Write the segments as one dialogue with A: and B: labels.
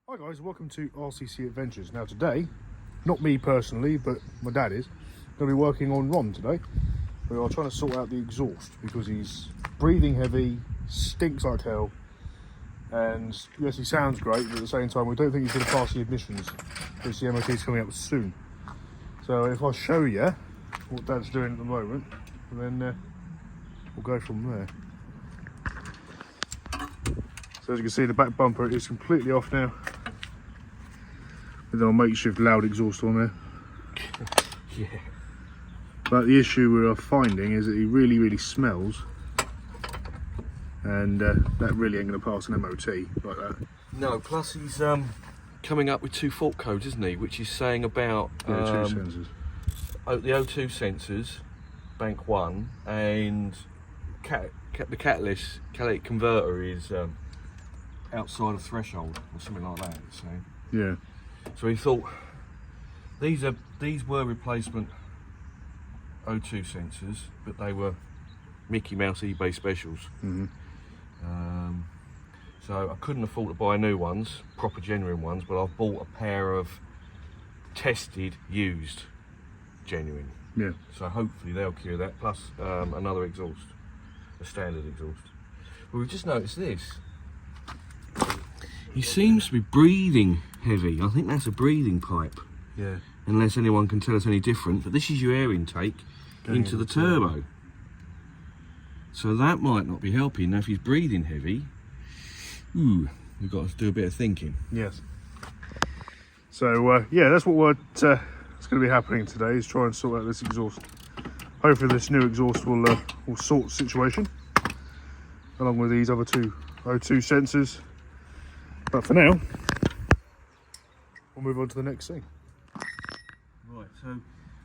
A: Hi guys, welcome to RCC Adventures. Now today, not me personally, but my dad is going to be working on Ron today. We are trying to sort out the exhaust because he's breathing heavy, stinks like hell, and yes, he sounds great, but at the same time we don't think he's going to pass the admissions because the MOT is coming up soon. So if I show you what Dad's doing at the moment, then we'll go from there. So as you can see, the back bumper is completely off now, with our makeshift loud exhaust on there.
B: Yeah.
A: But the issue we are finding is that he really smells, and that really ain't going to pass an MOT like that.
B: No, plus he's coming up with 2 fault codes, isn't he? Which is saying about
A: Yeah, 2 sensors.
B: The O2 sensors, bank 1, and the catalytic converter is outside of threshold or something like that. So
A: Yeah.
B: So he thought these were replacement O2 sensors, but they were Mickey Mouse eBay specials. So I couldn't afford to buy new ones, proper genuine ones, but I've bought a pair of tested, used, genuine.
A: Yeah.
B: So hopefully they'll cure that, plus another exhaust, a standard exhaust. But we've just noticed this. He seems to be breathing heavy. I think that's a breathing pipe.
A: Yeah.
B: Unless anyone can tell us any different. But this is your air intake into the turbo. So that might not be helping. Now if he's breathing heavy, we've got to do a bit of thinking.
A: Yes. So yeah, that's what it's going to be happening today, is try and sort out this exhaust. Hopefully this new exhaust will sort the situation, along with these other 2 O2 sensors. But for now, we'll move on to the next thing.
B: Right, so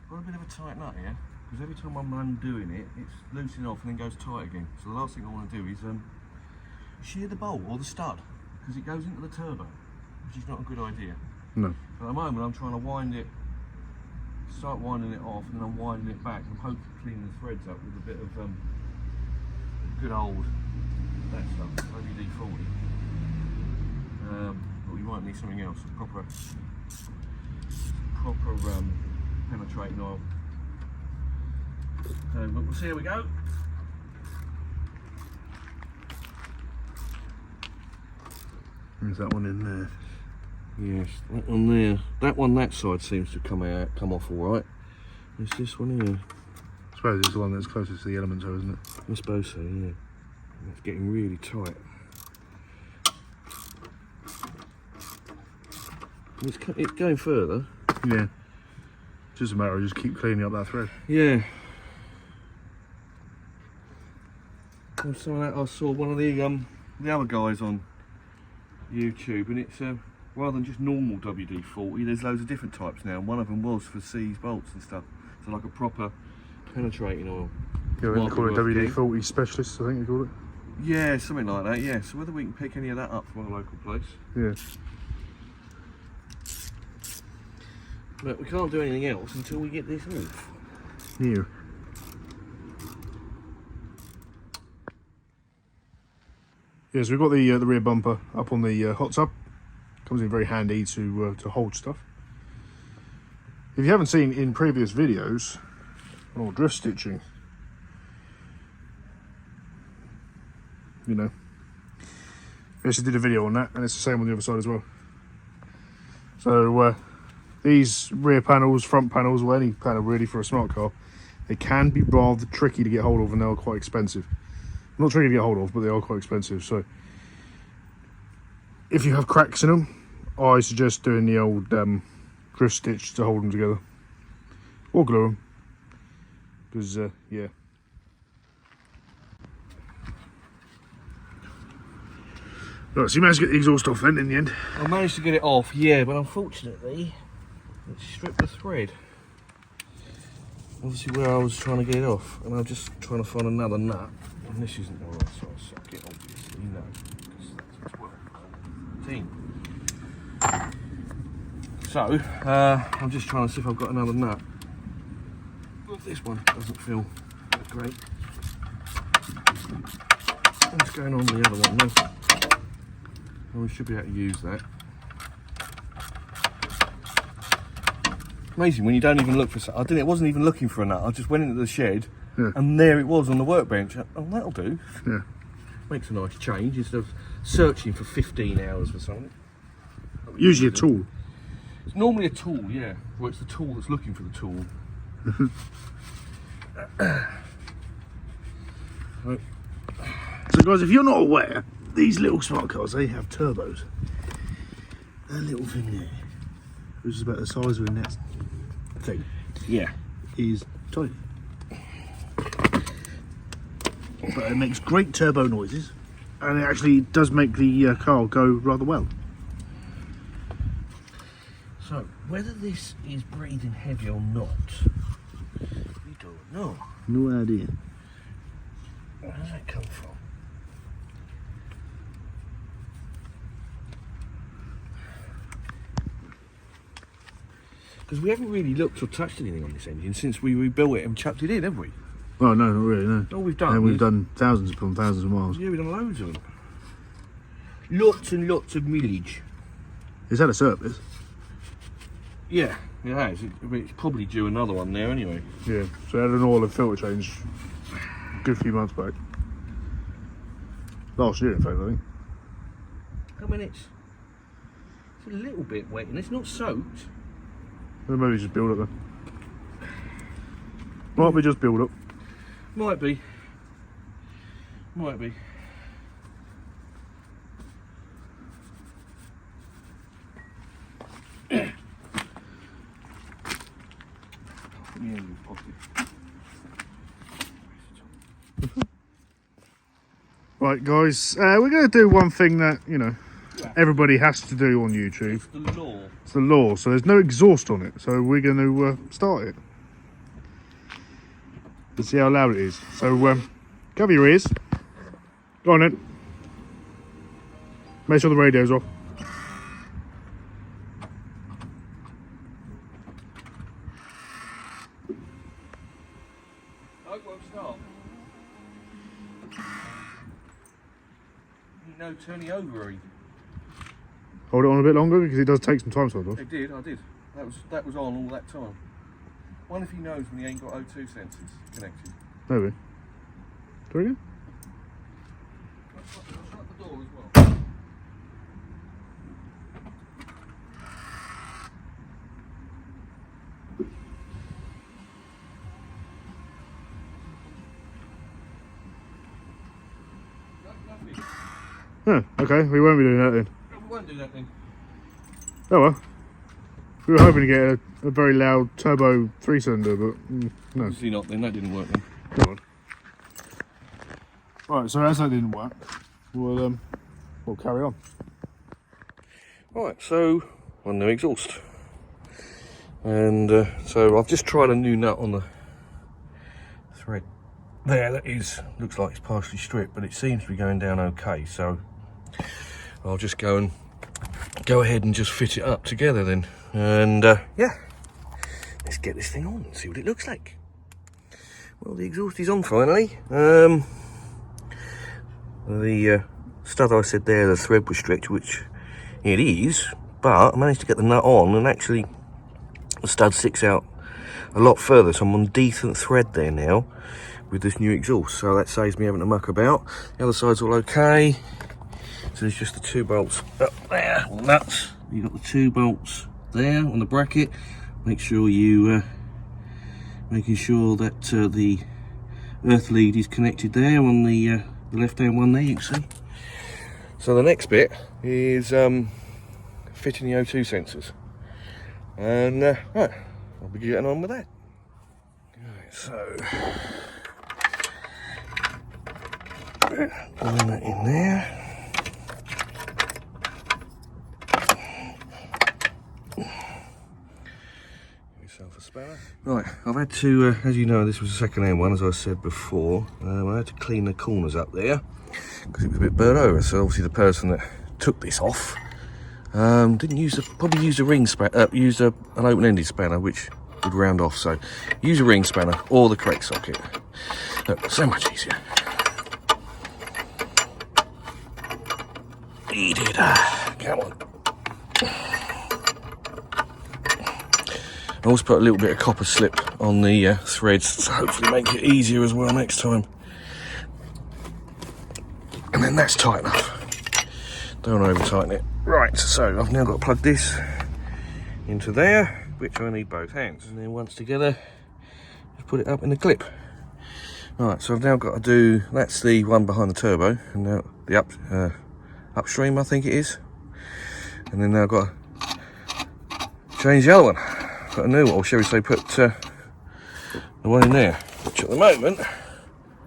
B: got a bit of a tight nut here, because every time I'm undoing it, it's loosening off and then goes tight again. So the last thing I want to do is shear the bolt or the stud, because it goes into the turbo, which is not a good idea.
A: No.
B: At the moment I'm trying to start winding it off, and then I'm winding it back. I'm hoping to clean the threads up with a bit of good old, that stuff, WD-40. But we might need something else, proper penetrating oil. So we'll see how we go.
A: There's that one in there.
B: Yes, that one there. That one that side seems to come off all right. It's this one here.
A: I suppose it's the one that's closest to the element, though, isn't it?
B: I suppose so, yeah. It's getting really tight. It's going further.
A: Yeah. Just a matter of just keep cleaning up that thread.
B: Yeah. I saw one of the other guys on YouTube, and it's rather than just normal WD-40, there's loads of different types now. And one of them was for C's bolts and stuff. So like a proper penetrating oil.
A: Yeah, they call it WD-40 specialist, I think they call it.
B: Yeah, something like that. Yeah. So whether we can pick any of that up from our local place.
A: Yeah.
B: But we can't do anything else until we get this off.
A: New. Yeah, so we've got the rear bumper up on the hot tub. Comes in very handy to hold stuff. If you haven't seen in previous videos, drift stitching, you know, I actually did a video on that, and it's the same on the other side as well. So these rear panels, front panels, or any panel really for a smart car, they can be rather tricky to get hold of, and they are quite expensive. Not tricky to get hold of, but they are quite expensive. So if you have cracks in them, I suggest doing the old drift stitch to hold them together, or glue them, because yeah. Right, so you managed to get the exhaust off then in the end?
B: I managed to get it off, yeah, but unfortunately it stripped the thread. Obviously where I was trying to get it off, and I'm just trying to find another nut, and this isn't the right size socket, obviously, no, because that's 12, 13. So I'm just trying to see if I've got another nut. This one doesn't feel that great. What's going on with the other one though? Well, we should be able to use that. Amazing when you don't even look for something. I wasn't even looking for a nut. I just went into the shed,
A: Yeah.
B: and there it was on the workbench. Oh, that'll do.
A: Yeah.
B: Makes a nice change instead of searching for 15 hours for something.
A: Usually a tool.
B: It's normally a tool, yeah. Well, it's the tool that's looking for the tool. Right.
A: So guys, if you're not aware, these little smart cars, they have turbos. That little thing there, which is about the size of a net thing,
B: Yeah.
A: is tiny. But it makes great turbo noises, and it actually does make the car go rather well.
B: So, whether this is breathing heavy or not, we don't know.
A: No idea.
B: Where does that come from? Because we haven't really looked or touched anything on this engine since we rebuilt it and chucked it in, have we?
A: Well, no, not really, no.
B: All we've done
A: And we've
B: is-
A: done thousands upon thousands of miles.
B: Yeah, we've done loads of them. Lots and lots of millage.
A: It's had a service.
B: Yeah, it has. It's probably due another one now anyway.
A: Yeah, so it had an oil and filter change a good few months back. Last year, in fact, I think.
B: I mean, it's a little bit wet and it's not soaked.
A: Well, maybe just build up then. Might be just build up.
B: Might be. Might be. Put me in your pocket.
A: Right, guys, we're going to do one thing that, you know,
B: Yeah.
A: everybody has to do on YouTube.
B: It's the law.
A: It's the law, so there's no exhaust on it, so we're going to start it. Let's see how loud it is. So, cover your ears. Go on then. Make sure the radio's off.
B: Oh, it won't start. No turning over or anything.
A: Hold it on a bit longer because it does take some time sometimes.
B: I did. That was on all that time. Wonder if he knows when he ain't got O2 sensors connected.
A: Maybe. Do it again?
B: I'll shut the door as well. Nothing.
A: Oh, okay, we won't be doing that then.
B: No, we won't do that then.
A: Oh well. We were hoping to get a very loud turbo 3-cylinder, but no.
B: Obviously not then, that didn't work then.
A: Come on. Right, so as that didn't work, we'll carry on.
B: Right, so on the exhaust. And so I've just tried a new nut on the thread. There, that is, looks like it's partially stripped, but it seems to be going down okay, so I'll just go ahead and just fit it up together then. And yeah, let's get this thing on and see what it looks like. Well, the exhaust is on finally. The stud I said there, the thread was stripped, which it is, but I managed to get the nut on, and actually the stud sticks out a lot further, so I'm on decent thread there now with this new exhaust, so that saves me having to muck about. The other side's all okay, so there's just the 2 bolts up there, all nuts. You've got the 2 bolts there on the bracket. Make sure you making sure that the earth lead is connected there on the left hand one there, you can see. So the next bit is fitting the O2 sensors, and right, I'll be getting on with that. Right, so putting that in there. Yourself a spanner. Right, I've had to, as you know, this was a second-hand one, as I said before. I had to clean the corners up there because it was a bit burnt over. So obviously the person that took this off didn't use probably used a ring spanner, used an open-ended spanner, which would round off. So use a ring spanner or the correct socket. Look, so much easier. Eat it. Come on. I also put a little bit of copper slip on the threads to hopefully make it easier as well next time. And then that's tight enough. Don't want to over tighten it. Right, so I've now got to plug this into there, which I need both hands. And then once together, just put it up in the clip. Right, so I've now got to do, that's the one behind the turbo, and now the upstream I think it is. And then now I've got to change the other one. Put a new one, or shall we say put the one in there, which at the moment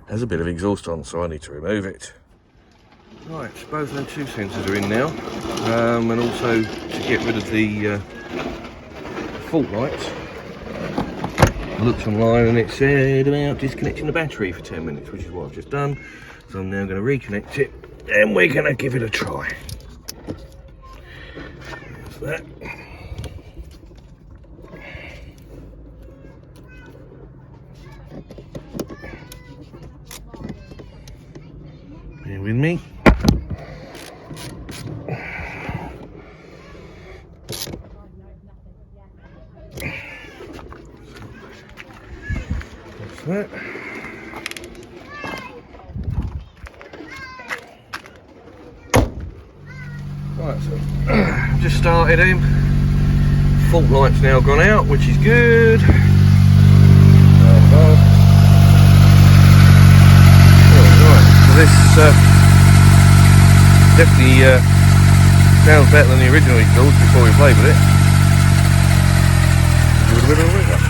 B: has a bit of exhaust on, so I need to remove it. Right, both of them 2 sensors are in now, and also to get rid of the fault lights. I looked online and it said about disconnecting the battery for 10 minutes, which is what I've just done. So I'm now going to reconnect it and we're going to give it a try. There's that. Bear with me. That. Right, so just started him. Fault light's now gone out, which is good. Right, so this definitely sounds better than the original exhaust before we played with it. Give it a bit of a rig up.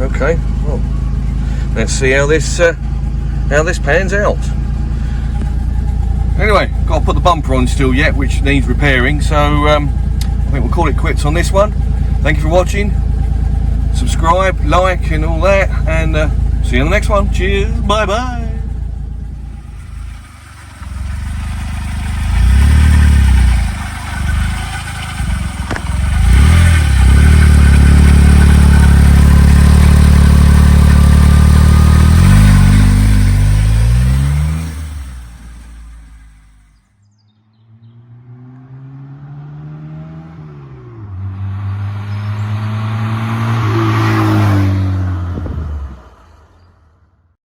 B: Okay, well, let's see how this pans out. Anyway, got to put the bumper on still yet, which needs repairing. So I think we'll call it quits on this one. Thank you for watching. Subscribe, like, and all that, and see you on the next one. Cheers, bye bye.